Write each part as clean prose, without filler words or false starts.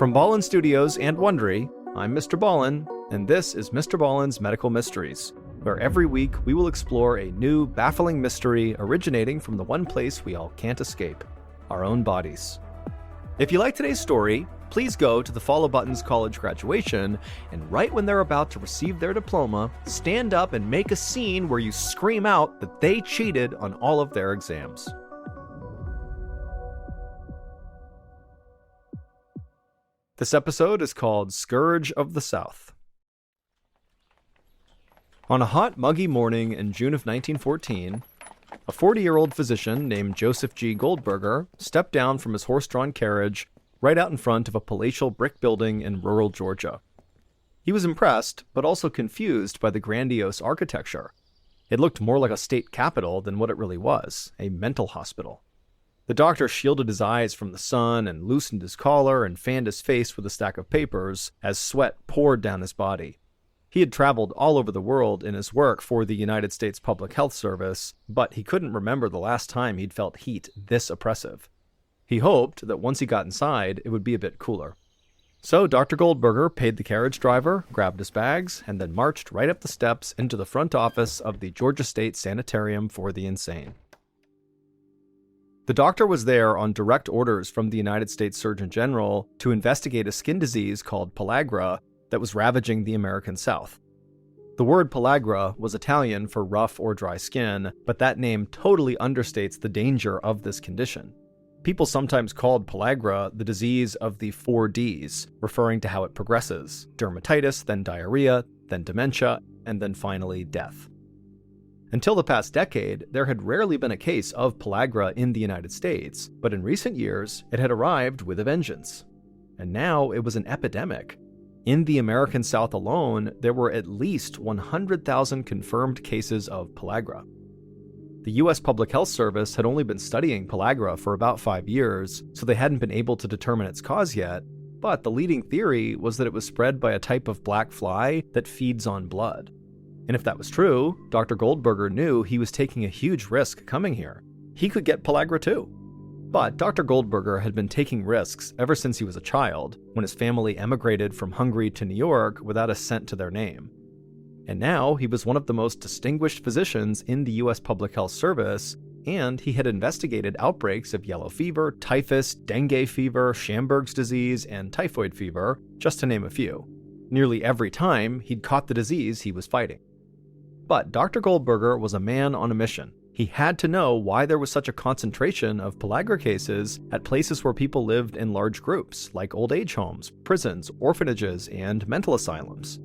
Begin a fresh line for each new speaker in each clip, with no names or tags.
From Ballen Studios and Wondery, I'm Mr. Ballen, and this is Mr. Ballen's Medical Mysteries, where every week we will explore a new, baffling mystery originating from the one place we all can't escape, our own bodies. If you like today's story, please go to the Follow Button's college graduation, and right when they're about to receive their diploma, stand up and make a scene where you scream out that they cheated on all of their exams. This episode is called Scourge of the South. On a hot, muggy morning in June of 1914, a 40-year-old physician named Joseph G. Goldberger stepped down from his horse-drawn carriage right out in front of a palatial brick building in rural Georgia. He was impressed, but also confused by the grandiose architecture. It looked more like a state capitol than what it really was, a mental hospital. The doctor shielded his eyes from the sun and loosened his collar and fanned his face with a stack of papers as sweat poured down his body. He had traveled all over the world in his work for the United States Public Health Service, but he couldn't remember the last time he'd felt heat this oppressive. He hoped that once he got inside, it would be a bit cooler. So Dr. Goldberger paid the carriage driver, grabbed his bags, and then marched right up the steps into the front office of the Georgia State Sanitarium for the Insane. The doctor was there on direct orders from the United States Surgeon General to investigate a skin disease called pellagra that was ravaging the American South. The word pellagra was Italian for rough or dry skin, but that name totally understates the danger of this condition. People sometimes called pellagra the disease of the 4 Ds, referring to how it progresses: dermatitis, then diarrhea, then dementia, and then finally death. Until the past decade, there had rarely been a case of pellagra in the United States, but in recent years, it had arrived with a vengeance. And now it was an epidemic. In the American South alone, there were at least 100,000 confirmed cases of pellagra. The U.S. Public Health Service had only been studying pellagra for about 5 years, so they hadn't been able to determine its cause yet, but the leading theory was that it was spread by a type of black fly that feeds on blood. And if that was true, Dr. Goldberger knew he was taking a huge risk coming here. He could get pellagra too. But Dr. Goldberger had been taking risks ever since he was a child, when his family emigrated from Hungary to New York without a cent to their name. And now he was one of the most distinguished physicians in the U.S. Public Health Service, and he had investigated outbreaks of yellow fever, typhus, dengue fever, Schamberg's disease, and typhoid fever, just to name a few. Nearly every time, he'd caught the disease he was fighting. But Dr. Goldberger was a man on a mission. He had to know why there was such a concentration of pellagra cases at places where people lived in large groups, like old age homes, prisons, orphanages, and mental asylums.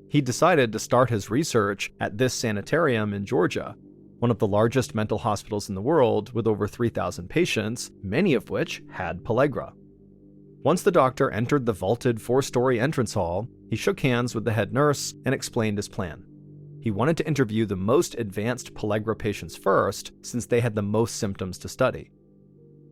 He decided to start his research at this sanitarium in Georgia, one of the largest mental hospitals in the world with over 3,000 patients, many of which had pellagra. Once the doctor entered the vaulted 4-story entrance hall, he shook hands with the head nurse and explained his plan. He wanted to interview the most advanced pellagra patients first, since they had the most symptoms to study.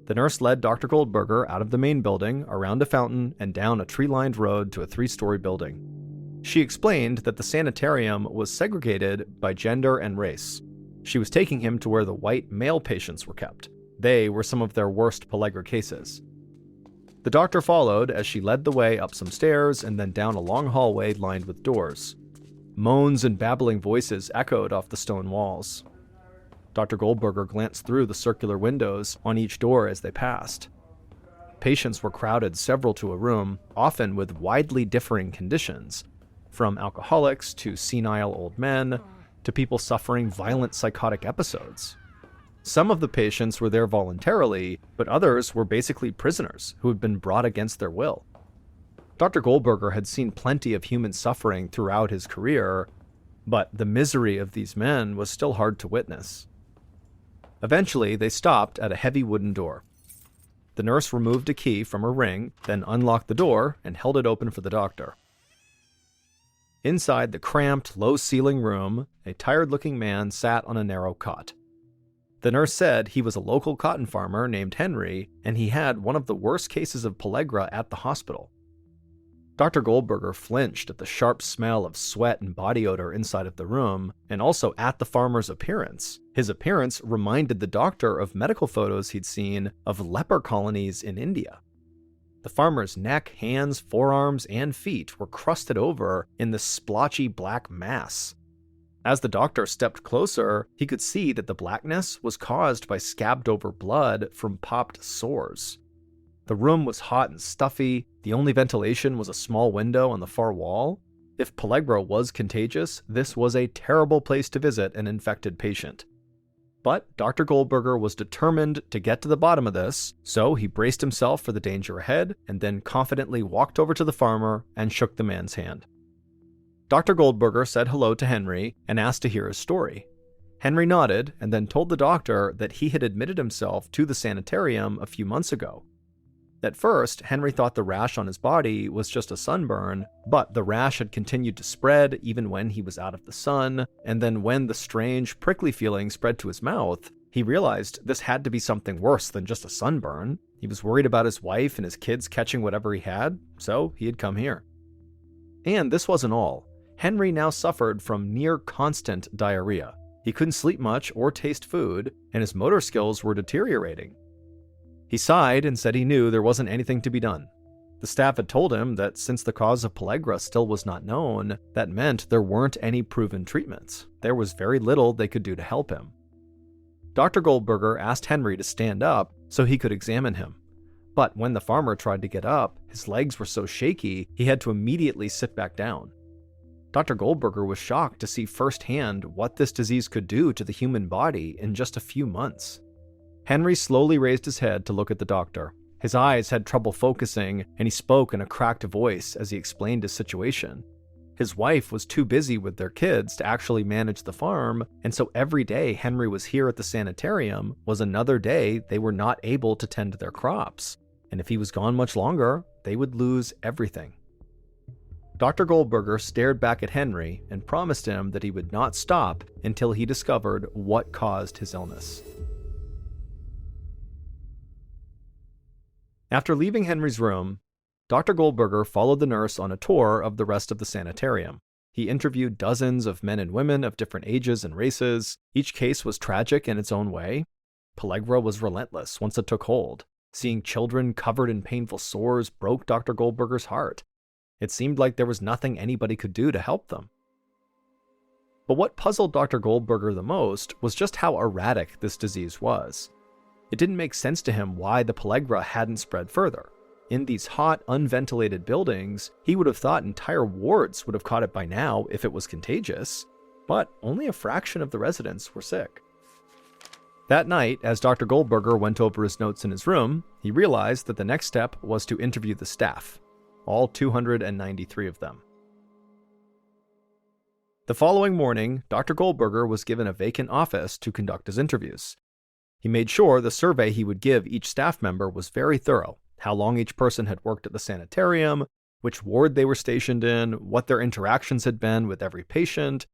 The nurse led Dr. Goldberger out of the main building, around a fountain, and down a tree-lined road to a 3-story building. She explained that the sanitarium was segregated by gender and race. She was taking him to where the white male patients were kept. They were some of their worst pellagra cases. The doctor followed as she led the way up some stairs and then down a long hallway lined with doors. Moans and babbling voices echoed off the stone walls. Dr. Goldberger glanced through the circular windows on each door as they passed. Patients were crowded several to a room, often with widely differing conditions, from alcoholics to senile old men to people suffering violent psychotic episodes. Some of the patients were there voluntarily, but others were basically prisoners who had been brought against their will. Dr. Goldberger had seen plenty of human suffering throughout his career, but the misery of these men was still hard to witness. Eventually, they stopped at a heavy wooden door. The nurse removed a key from her ring, then unlocked the door and held it open for the doctor. Inside the cramped, low-ceiling room, a tired-looking man sat on a narrow cot. The nurse said he was a local cotton farmer named Henry, and he had one of the worst cases of pellagra at the hospital. Dr. Goldberger flinched at the sharp smell of sweat and body odor inside of the room, and also at the farmer's appearance. His appearance reminded the doctor of medical photos he'd seen of leper colonies in India. The farmer's neck, hands, forearms, and feet were crusted over in this splotchy black mass. As the doctor stepped closer, he could see that the blackness was caused by scabbed-over blood from popped sores. The room was hot and stuffy. The only ventilation was a small window on the far wall. If pellagra was contagious, this was a terrible place to visit an infected patient. But Dr. Goldberger was determined to get to the bottom of this, so he braced himself for the danger ahead and then confidently walked over to the farmer and shook the man's hand. Dr. Goldberger said hello to Henry and asked to hear his story. Henry nodded and then told the doctor that he had admitted himself to the sanitarium a few months ago. At first, Henry thought the rash on his body was just a sunburn, but the rash had continued to spread even when he was out of the sun, and then when the strange, prickly feeling spread to his mouth, he realized this had to be something worse than just a sunburn. He was worried about his wife and his kids catching whatever he had, so he had come here. And this wasn't all. Henry now suffered from near constant diarrhea. He couldn't sleep much or taste food, and his motor skills were deteriorating. He sighed and said he knew there wasn't anything to be done. The staff had told him that since the cause of pellagra still was not known, that meant there weren't any proven treatments. There was very little they could do to help him. Dr. Goldberger asked Henry to stand up so he could examine him. But when the farmer tried to get up, his legs were so shaky he had to immediately sit back down. Dr. Goldberger was shocked to see firsthand what this disease could do to the human body in just a few months. Henry slowly raised his head to look at the doctor. His eyes had trouble focusing, and he spoke in a cracked voice as he explained his situation. His wife was too busy with their kids to actually manage the farm, and so every day Henry was here at the sanitarium was another day they were not able to tend to their crops. And if he was gone much longer, they would lose everything. Dr. Goldberger stared back at Henry and promised him that he would not stop until he discovered what caused his illness. After leaving Henry's room, Dr. Goldberger followed the nurse on a tour of the rest of the sanitarium. He interviewed dozens of men and women of different ages and races. Each case was tragic in its own way. Pellagra was relentless once it took hold. Seeing children covered in painful sores broke Dr. Goldberger's heart. It seemed like there was nothing anybody could do to help them. But what puzzled Dr. Goldberger the most was just how erratic this disease was. It didn't make sense to him why the pellagra hadn't spread further. In these hot, unventilated buildings, he would have thought entire wards would have caught it by now if it was contagious, but only a fraction of the residents were sick. That night, as Dr. Goldberger went over his notes in his room, he realized that the next step was to interview the staff, all 293 of them. The following morning, Dr. Goldberger was given a vacant office to conduct his interviews. He made sure the survey he would give each staff member was very thorough: how long each person had worked at the sanitarium, which ward they were stationed in, what their interactions had been with every patient,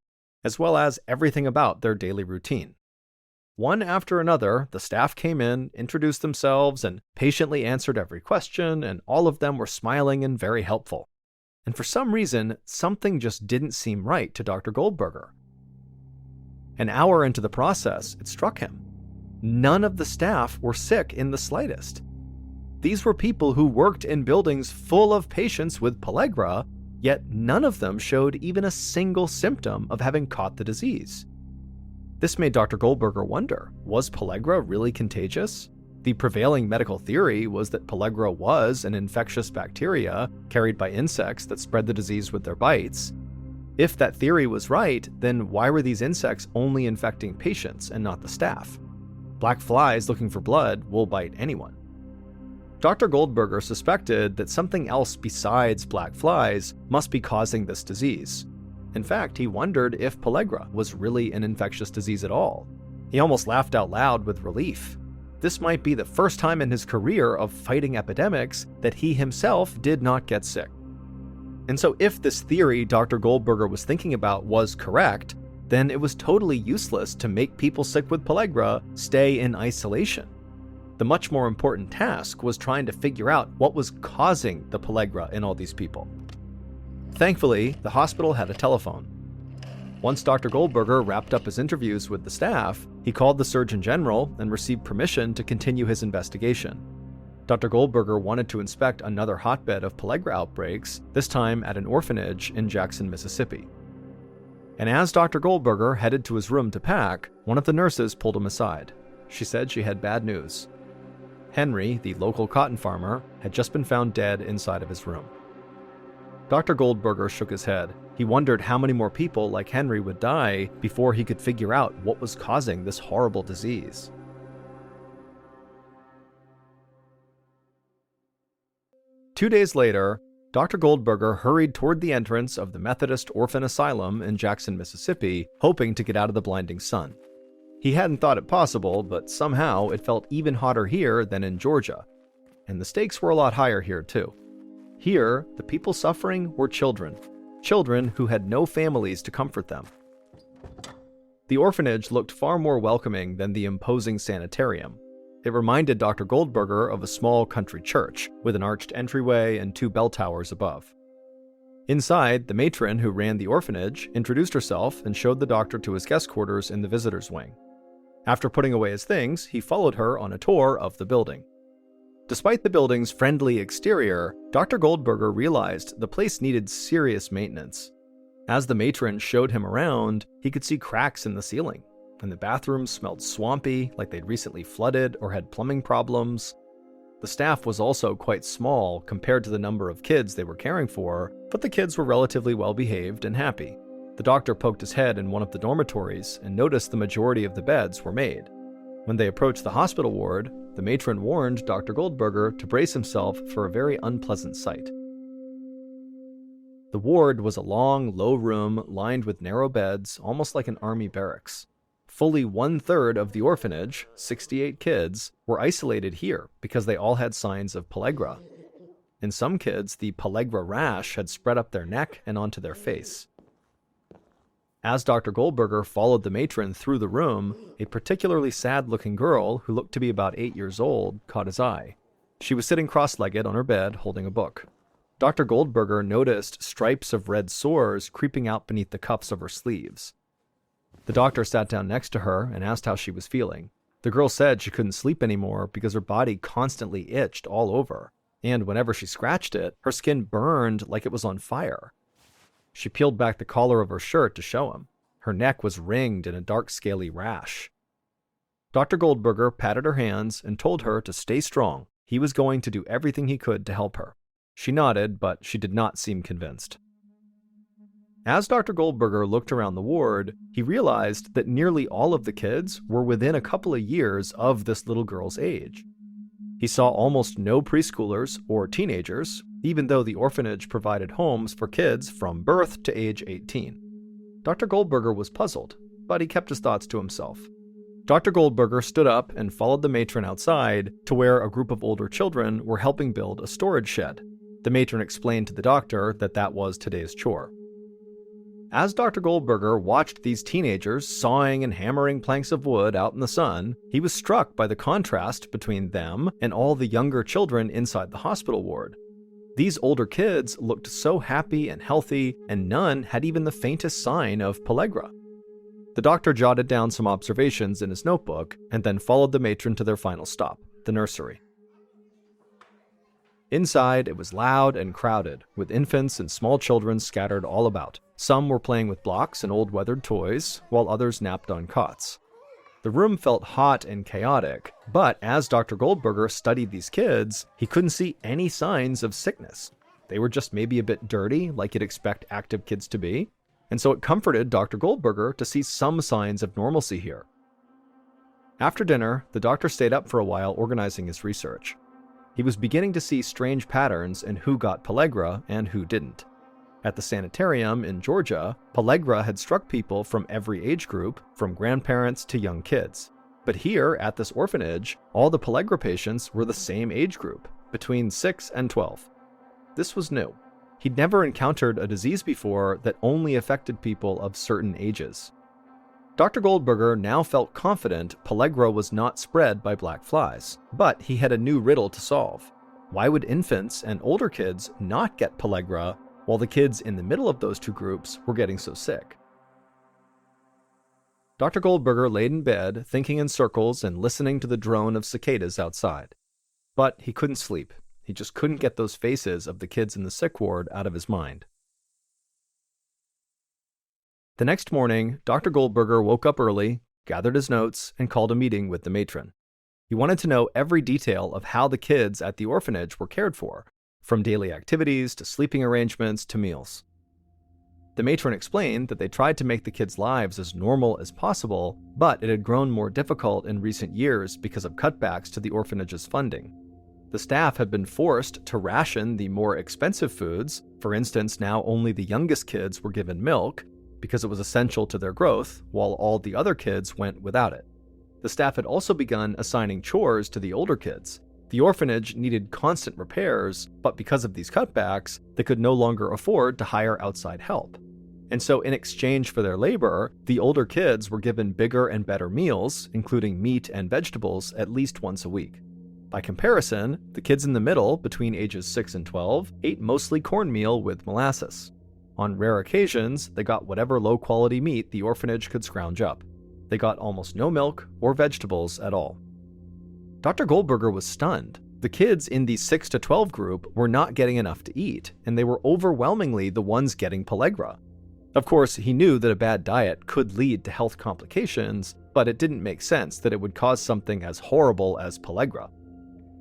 as well as everything about their daily routine. One after another, the staff came in, introduced themselves, and patiently answered every question, and all of them were smiling and very helpful. And for some reason, something just didn't seem right to Dr. Goldberger. An hour into the process, it struck him. None of the staff were sick in the slightest. These were people who worked in buildings full of patients with pellagra, yet none of them showed even a single symptom of having caught the disease. This made Dr. Goldberger wonder, was pellagra really contagious? The prevailing medical theory was that pellagra was an infectious bacteria carried by insects that spread the disease with their bites. If that theory was right, then why were these insects only infecting patients and not the staff? Black flies looking for blood will bite anyone. Dr. Goldberger suspected that something else besides black flies must be causing this disease. In fact, he wondered if pellagra was really an infectious disease at all. He almost laughed out loud with relief. This might be the first time in his career of fighting epidemics that he himself did not get sick. And so if this theory Dr. Goldberger was thinking about was correct, then it was totally useless to make people sick with pellagra stay in isolation. The much more important task was trying to figure out what was causing the pellagra in all these people. Thankfully, the hospital had a telephone. Once Dr. Goldberger wrapped up his interviews with the staff, he called the Surgeon General and received permission to continue his investigation. Dr. Goldberger wanted to inspect another hotbed of pellagra outbreaks, this time at an orphanage in Jackson, Mississippi. And as Dr. Goldberger headed to his room to pack, one of the nurses pulled him aside. She said she had bad news. Henry, the local cotton farmer, had just been found dead inside of his room. Dr. Goldberger shook his head. He wondered how many more people like Henry would die before he could figure out what was causing this horrible disease. Two days later, Dr. Goldberger hurried toward the entrance of the Methodist Orphan Asylum in Jackson, Mississippi, hoping to get out of the blinding sun. He hadn't thought it possible, but somehow it felt even hotter here than in Georgia. And the stakes were a lot higher here, too. Here, the people suffering were children. Children who had no families to comfort them. The orphanage looked far more welcoming than the imposing sanitarium. It reminded Dr. Goldberger of a small country church, with an arched entryway and 2 bell towers above. Inside, the matron who ran the orphanage introduced herself and showed the doctor to his guest quarters in the visitors' wing. After putting away his things, he followed her on a tour of the building. Despite the building's friendly exterior, Dr. Goldberger realized the place needed serious maintenance. As the matron showed him around, he could see cracks in the ceiling, and the bathrooms smelled swampy, like they'd recently flooded or had plumbing problems. The staff was also quite small compared to the number of kids they were caring for, but the kids were relatively well behaved and happy. The doctor poked his head in one of the dormitories and noticed the majority of the beds were made. When they approached the hospital ward, the matron warned Dr. Goldberger to brace himself for a very unpleasant sight. The ward was a long, low room lined with narrow beds, almost like an army barracks. Fully 1/3 of the orphanage, 68 kids, were isolated here because they all had signs of pellagra. In some kids, the pellagra rash had spread up their neck and onto their face. As Dr. Goldberger followed the matron through the room, a particularly sad-looking girl, who looked to be about 8 years old, caught his eye. She was sitting cross-legged on her bed, holding a book. Dr. Goldberger noticed stripes of red sores creeping out beneath the cuffs of her sleeves. The doctor sat down next to her and asked how she was feeling. The girl said she couldn't sleep anymore because her body constantly itched all over, and whenever she scratched it, her skin burned like it was on fire. She peeled back the collar of her shirt to show him. Her neck was ringed in a dark, scaly rash. Dr. Goldberger patted her hands and told her to stay strong. He was going to do everything he could to help her. She nodded, but she did not seem convinced. As Dr. Goldberger looked around the ward, he realized that nearly all of the kids were within a couple of years of this little girl's age. He saw almost no preschoolers or teenagers, even though the orphanage provided homes for kids from birth to age 18. Dr. Goldberger was puzzled, but he kept his thoughts to himself. Dr. Goldberger stood up and followed the matron outside to where a group of older children were helping build a storage shed. The matron explained to the doctor that that was today's chore. As Dr. Goldberger watched these teenagers sawing and hammering planks of wood out in the sun, he was struck by the contrast between them and all the younger children inside the hospital ward. These older kids looked so happy and healthy, and none had even the faintest sign of pellagra. The doctor jotted down some observations in his notebook and then followed the matron to their final stop, the nursery. Inside, it was loud and crowded, with infants and small children scattered all about. Some were playing with blocks and old weathered toys, while others napped on cots. The room felt hot and chaotic, but as Dr. Goldberger studied these kids, he couldn't see any signs of sickness. They were just maybe a bit dirty, like you'd expect active kids to be, and so it comforted Dr. Goldberger to see some signs of normalcy here. After dinner, the doctor stayed up for a while organizing his research. He was beginning to see strange patterns in who got pellagra and who didn't. At the sanitarium in Georgia, pellagra had struck people from every age group, from grandparents to young kids. But here, at this orphanage, all the pellagra patients were the same age group, between 6 and 12. This was new. He'd never encountered a disease before that only affected people of certain ages. Dr. Goldberger now felt confident pellagra was not spread by black flies, but he had a new riddle to solve. Why would infants and older kids not get pellagra, while the kids in the middle of those two groups were getting so sick? Dr. Goldberger laid in bed, thinking in circles and listening to the drone of cicadas outside. But he couldn't sleep. He just couldn't get those faces of the kids in the sick ward out of his mind. The next morning, Dr. Goldberger woke up early, gathered his notes, and called a meeting with the matron. He wanted to know every detail of how the kids at the orphanage were cared for, from daily activities to sleeping arrangements to meals. The matron explained that they tried to make the kids' lives as normal as possible, but it had grown more difficult in recent years because of cutbacks to the orphanage's funding. The staff had been forced to ration the more expensive foods. For instance, now only the youngest kids were given milk because it was essential to their growth, while all the other kids went without it. The staff had also begun assigning chores to the older kids. The orphanage needed constant repairs, but because of these cutbacks, they could no longer afford to hire outside help. And so in exchange for their labor, the older kids were given bigger and better meals, including meat and vegetables, at least once a week. By comparison, the kids in the middle, between ages 6 and 12, ate mostly cornmeal with molasses. On rare occasions, they got whatever low-quality meat the orphanage could scrounge up. They got almost no milk or vegetables at all. Dr. Goldberger was stunned. The kids in the 6 to 12 group were not getting enough to eat, and they were overwhelmingly the ones getting pellagra. Of course, he knew that a bad diet could lead to health complications, but it didn't make sense that it would cause something as horrible as pellagra.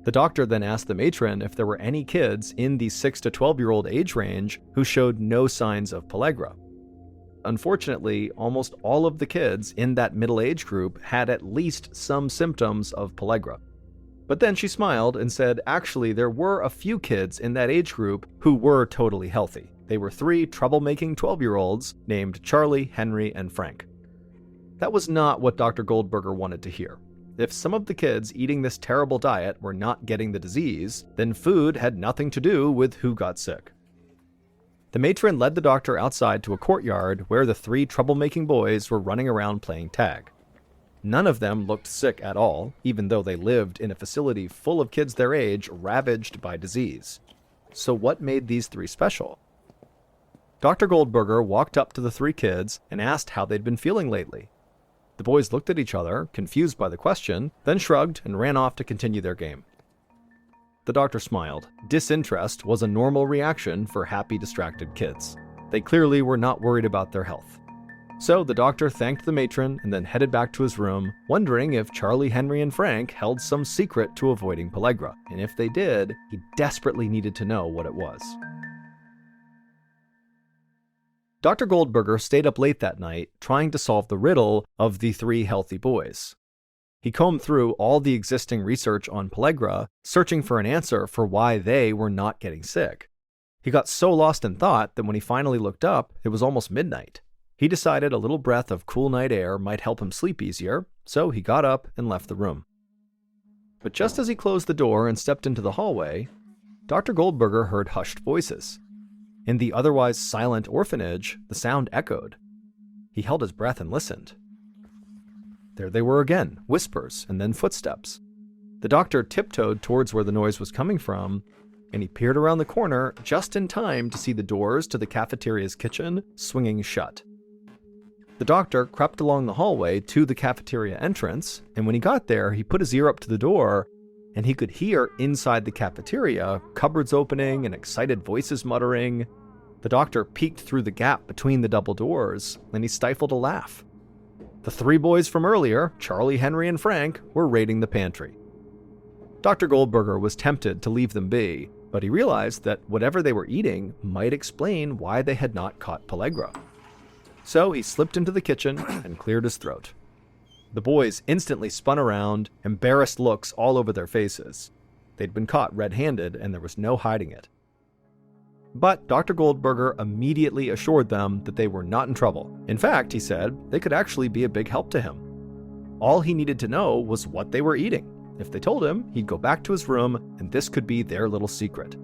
The doctor then asked the matron if there were any kids in the 6 to 12-year-old age range who showed no signs of pellagra. Unfortunately, almost all of the kids in that middle age group had at least some symptoms of pellagra. But then she smiled and said actually there were a few kids in that age group who were totally healthy. They were 3 troublemaking 12-year-olds named Charlie, Henry, and Frank. That was not what Dr. Goldberger wanted to hear. If some of the kids eating this terrible diet were not getting the disease, then food had nothing to do with who got sick. The matron led the doctor outside to a courtyard where the 3 troublemaking boys were running around playing tag. None of them looked sick at all, even though they lived in a facility full of kids their age ravaged by disease. So what made these 3 special? Dr. Goldberger walked up to the 3 kids and asked how they'd been feeling lately. The boys looked at each other, confused by the question, then shrugged and ran off to continue their game. The doctor smiled. Disinterest was a normal reaction for happy, distracted kids. They clearly were not worried about their health. So the doctor thanked the matron and then headed back to his room, wondering if Charlie, Henry, and Frank held some secret to avoiding pellagra, and if they did, he desperately needed to know what it was. Dr. Goldberger stayed up late that night trying to solve the riddle of the 3 healthy boys. He combed through all the existing research on pellagra, searching for an answer for why they were not getting sick. He got so lost in thought that when he finally looked up, it was almost midnight. He decided a little breath of cool night air might help him sleep easier, so he got up and left the room. But just as he closed the door and stepped into the hallway, Dr. Goldberger heard hushed voices. In the otherwise silent orphanage, the sound echoed. He held his breath and listened. There they were again, whispers and then footsteps. The doctor tiptoed towards where the noise was coming from, and he peered around the corner just in time to see the doors to the cafeteria's kitchen swinging shut. The doctor crept along the hallway to the cafeteria entrance, and when he got there, he put his ear up to the door, and he could hear inside the cafeteria cupboards opening and excited voices muttering. The doctor peeked through the gap between the double doors, and he stifled a laugh. The 3 boys from earlier, Charlie, Henry, and Frank, were raiding the pantry. Dr. Goldberger was tempted to leave them be, but he realized that whatever they were eating might explain why they had not caught pellagra. So he slipped into the kitchen and cleared his throat. The boys instantly spun around, embarrassed looks all over their faces. They'd been caught red-handed, and there was no hiding it. But Dr. Goldberger immediately assured them that they were not in trouble. In fact, he said, they could actually be a big help to him. All he needed to know was what they were eating. If they told him, he'd go back to his room, and this could be their little secret.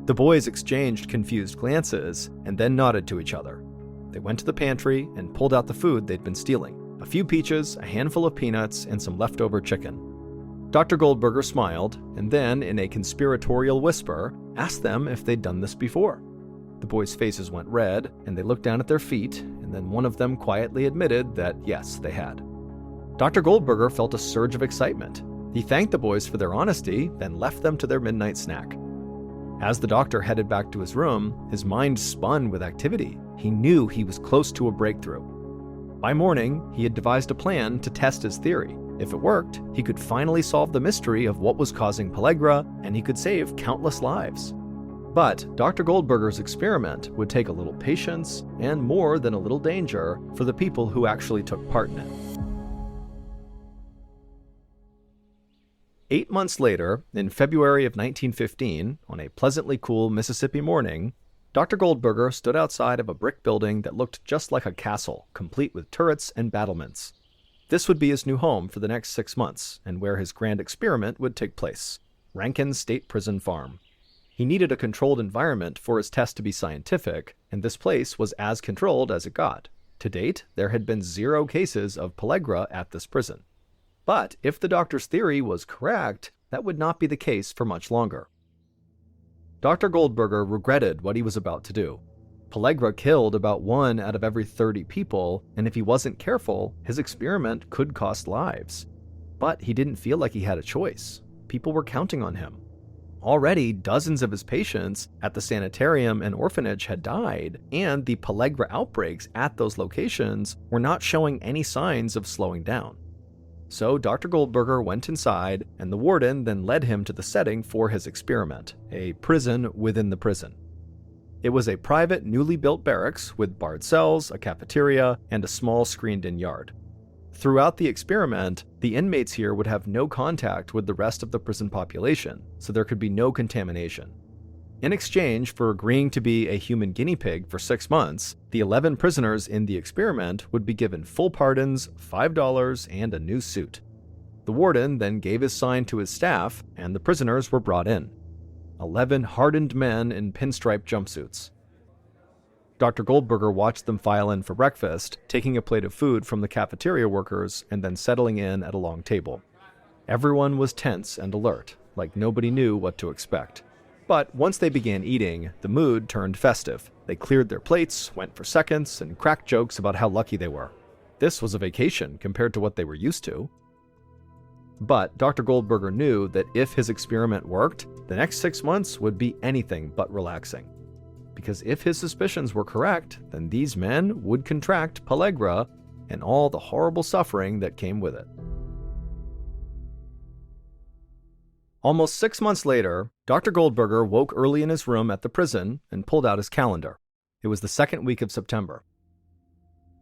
The boys exchanged confused glances, and then nodded to each other. They went to the pantry and pulled out the food they'd been stealing. A few peaches, a handful of peanuts, and some leftover chicken. Dr. Goldberger smiled, and then, in a conspiratorial whisper, asked them if they'd done this before. The boys' faces went red, and they looked down at their feet, and then one of them quietly admitted that yes, they had. Dr. Goldberger felt a surge of excitement. He thanked the boys for their honesty, then left them to their midnight snack. As the doctor headed back to his room, his mind spun with activity. He knew he was close to a breakthrough. By morning, he had devised a plan to test his theory. If it worked, he could finally solve the mystery of what was causing pellagra, and he could save countless lives. But Dr. Goldberger's experiment would take a little patience and more than a little danger for the people who actually took part in it. 8 months later, in February of 1915, on a pleasantly cool Mississippi morning, Dr. Goldberger stood outside of a brick building that looked just like a castle, complete with turrets and battlements. This would be his new home for the next 6 months, and where his grand experiment would take place, Rankin State Prison Farm. He needed a controlled environment for his test to be scientific, and this place was as controlled as it got. To date, there had been 0 cases of pellagra at this prison. But if the doctor's theory was correct, that would not be the case for much longer. Dr. Goldberger regretted what he was about to do. Pellagra killed about 1 out of every 30 people, and if he wasn't careful, his experiment could cost lives. But he didn't feel like he had a choice. People were counting on him. Already, dozens of his patients at the sanitarium and orphanage had died, and the pellagra outbreaks at those locations were not showing any signs of slowing down. So Dr. Goldberger went inside, and the warden then led him to the setting for his experiment, a prison within the prison. It was a private, newly built barracks with barred cells, a cafeteria, and a small screened-in yard. Throughout the experiment, the inmates here would have no contact with the rest of the prison population, so there could be no contamination. In exchange for agreeing to be a human guinea pig for 6 months, the 11 prisoners in the experiment would be given full pardons, $5, and a new suit. The warden then gave his sign to his staff, and the prisoners were brought in. 11 hardened men in pinstripe jumpsuits. Dr. Goldberger watched them file in for breakfast, taking a plate of food from the cafeteria workers and then settling in at a long table. Everyone was tense and alert, like nobody knew what to expect. But once they began eating, the mood turned festive. They cleared their plates, went for seconds, and cracked jokes about how lucky they were. This was a vacation compared to what they were used to. But Dr. Goldberger knew that if his experiment worked, the next 6 months would be anything but relaxing. Because if his suspicions were correct, then these men would contract pellagra and all the horrible suffering that came with it. Almost 6 months later, Dr. Goldberger woke early in his room at the prison and pulled out his calendar. It was the second week of September.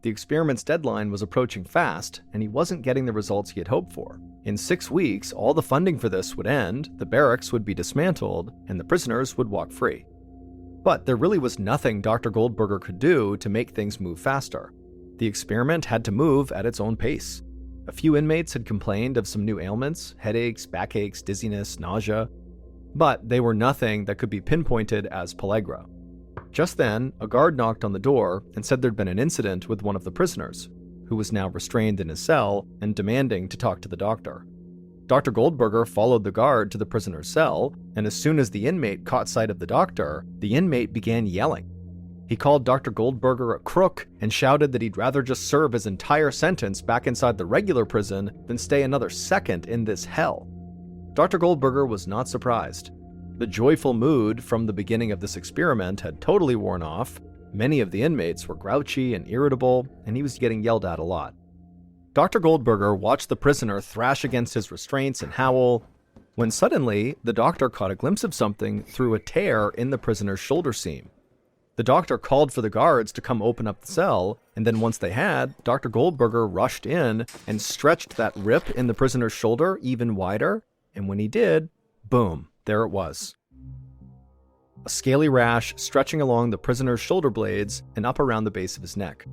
The experiment's deadline was approaching fast, and he wasn't getting the results he had hoped for. In 6 weeks, all the funding for this would end, the barracks would be dismantled, and the prisoners would walk free. But there really was nothing Dr. Goldberger could do to make things move faster. The experiment had to move at its own pace. A few inmates had complained of some new ailments, headaches, backaches, dizziness, nausea, but they were nothing that could be pinpointed as pellagra. Just then, a guard knocked on the door and said there'd been an incident with one of the prisoners, who was now restrained in his cell and demanding to talk to the doctor. Dr. Goldberger followed the guard to the prisoner's cell, and as soon as the inmate caught sight of the doctor, the inmate began yelling. He called Dr. Goldberger a crook and shouted that he'd rather just serve his entire sentence back inside the regular prison than stay another second in this hell. Dr. Goldberger was not surprised. The joyful mood from the beginning of this experiment had totally worn off. Many of the inmates were grouchy and irritable, and he was getting yelled at a lot. Dr. Goldberger watched the prisoner thrash against his restraints and howl, when suddenly the doctor caught a glimpse of something through a tear in the prisoner's shoulder seam. The doctor called for the guards to come open up the cell, and then once they had, Dr. Goldberger rushed in and stretched that rip in the prisoner's shoulder even wider, and when he did, boom, there it was. A scaly rash stretching along the prisoner's shoulder blades and up around the base of his neck.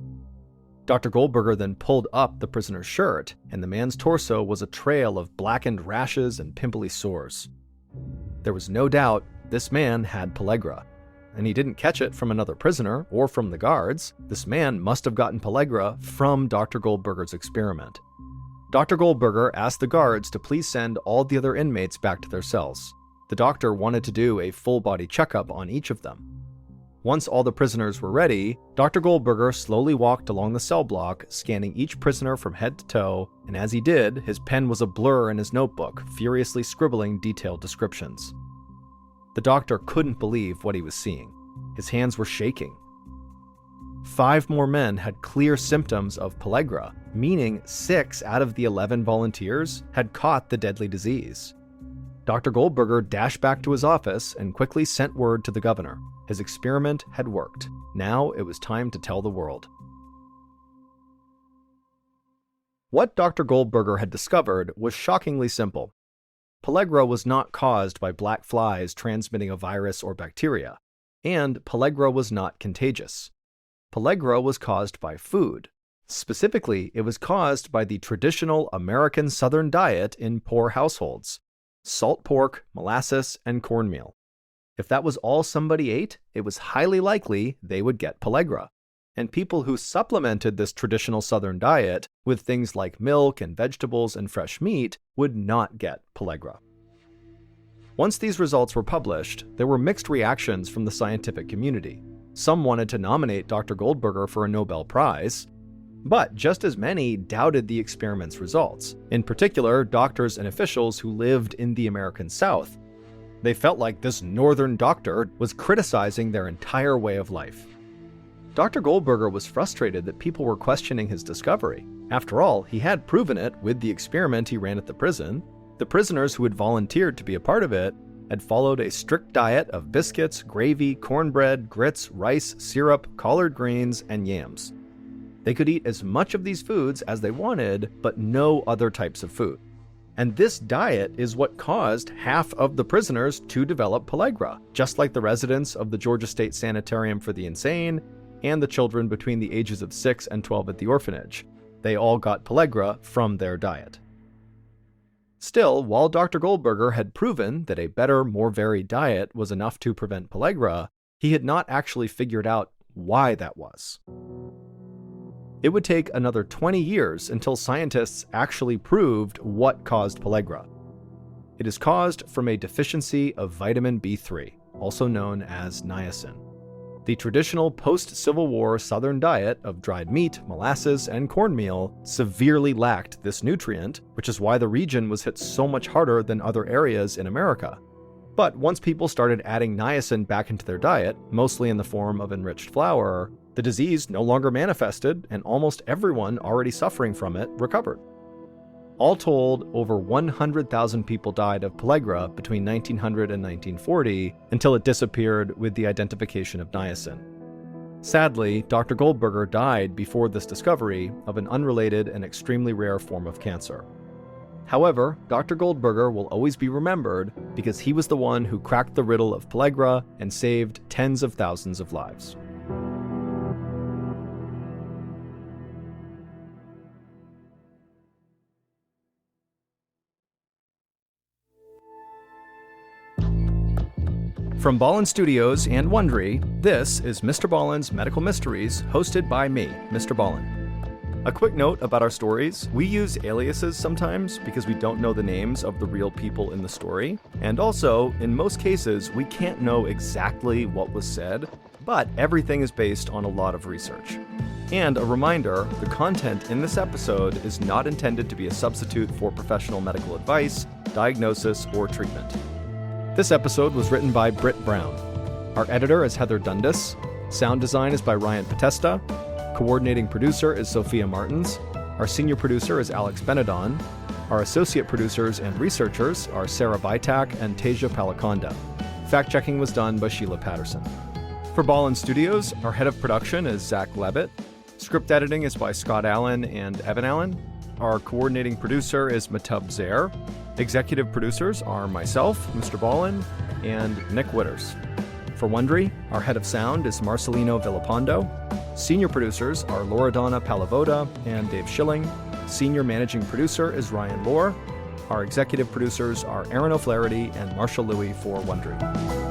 Dr. Goldberger then pulled up the prisoner's shirt, and the man's torso was a trail of blackened rashes and pimply sores. There was no doubt this man had pellagra, and he didn't catch it from another prisoner or from the guards. This man must have gotten pellagra from Dr. Goldberger's experiment. Dr. Goldberger asked the guards to please send all the other inmates back to their cells. The doctor wanted to do a full-body checkup on each of them. Once all the prisoners were ready, Dr. Goldberger slowly walked along the cell block, scanning each prisoner from head to toe, and as he did, his pen was a blur in his notebook, furiously scribbling detailed descriptions. The doctor couldn't believe what he was seeing. His hands were shaking. 5 more men had clear symptoms of pellagra, meaning 6 out of the 11 volunteers had caught the deadly disease. Dr. Goldberger dashed back to his office and quickly sent word to the governor. His experiment had worked. Now it was time to tell the world. What Dr. Goldberger had discovered was shockingly simple. Pellagra was not caused by black flies transmitting a virus or bacteria, and pellagra was not contagious. Pellagra was caused by food. Specifically, it was caused by the traditional American Southern diet in poor households: salt pork, molasses, and cornmeal. If that was all somebody ate, it was highly likely they would get pellagra. And people who supplemented this traditional Southern diet with things like milk and vegetables and fresh meat would not get pellagra. Once these results were published, there were mixed reactions from the scientific community. Some wanted to nominate Dr. Goldberger for a Nobel Prize, but just as many doubted the experiment's results, in particular doctors and officials who lived in the American South. They felt like this northern doctor was criticizing their entire way of life. Dr. Goldberger was frustrated that people were questioning his discovery. After all, he had proven it with the experiment he ran at the prison. The prisoners who had volunteered to be a part of it had followed a strict diet of biscuits, gravy, cornbread, grits, rice, syrup, collard greens, and yams. They could eat as much of these foods as they wanted, but no other types of food. And this diet is what caused half of the prisoners to develop pellagra, just like the residents of the Georgia State Sanitarium for the Insane and the children between the ages of 6 and 12 at the orphanage. They all got pellagra from their diet. Still, while Dr. Goldberger had proven that a better, more varied diet was enough to prevent pellagra, he had not actually figured out why that was. It would take another 20 years until scientists actually proved what caused pellagra. It is caused from a deficiency of vitamin B3, also known as niacin. The traditional post-Civil War Southern diet of dried meat, molasses, and cornmeal severely lacked this nutrient, which is why the region was hit so much harder than other areas in America. But once people started adding niacin back into their diet, mostly in the form of enriched flour, the disease no longer manifested, and almost everyone already suffering from it recovered. All told, over 100,000 people died of pellagra between 1900 and 1940 until it disappeared with the identification of niacin. Sadly, Dr. Goldberger died before this discovery of an unrelated and extremely rare form of cancer. However, Dr. Goldberger will always be remembered because he was the one who cracked the riddle of pellagra and saved tens of thousands of lives. From Ballen Studios and Wondery, this is MrBallen's Medical Mysteries, hosted by me, Mr. Ballen. A quick note about our stories: we use aliases sometimes because we don't know the names of the real people in the story, and also, in most cases, we can't know exactly what was said, but everything is based on a lot of research. And a reminder, the content in this episode is not intended to be a substitute for professional medical advice, diagnosis, or treatment. This episode was written by Britt Brown. Our editor is Heather Dundas. Sound design is by Ryan Potesta. Coordinating producer is Sophia Martins. Our senior producer is Alex Benedon. Our associate producers and researchers are Sarah Vitak and Teja Palakonda. Fact-checking was done by Sheila Patterson. For Ballen Studios, our head of production is Zach Levitt. Script editing is by Scott Allen and Evan Allen. Our coordinating producer is Matub Zaire. Executive producers are myself, Mr. Ballen, and Nick Witters. For Wondery, our head of sound is Marcelino Villapando. Senior producers are Loredana Palavoda and Dave Schilling. Senior managing producer is Ryan Lohr. Our executive producers are Aaron O'Flaherty and Marshall Louie for Wondery.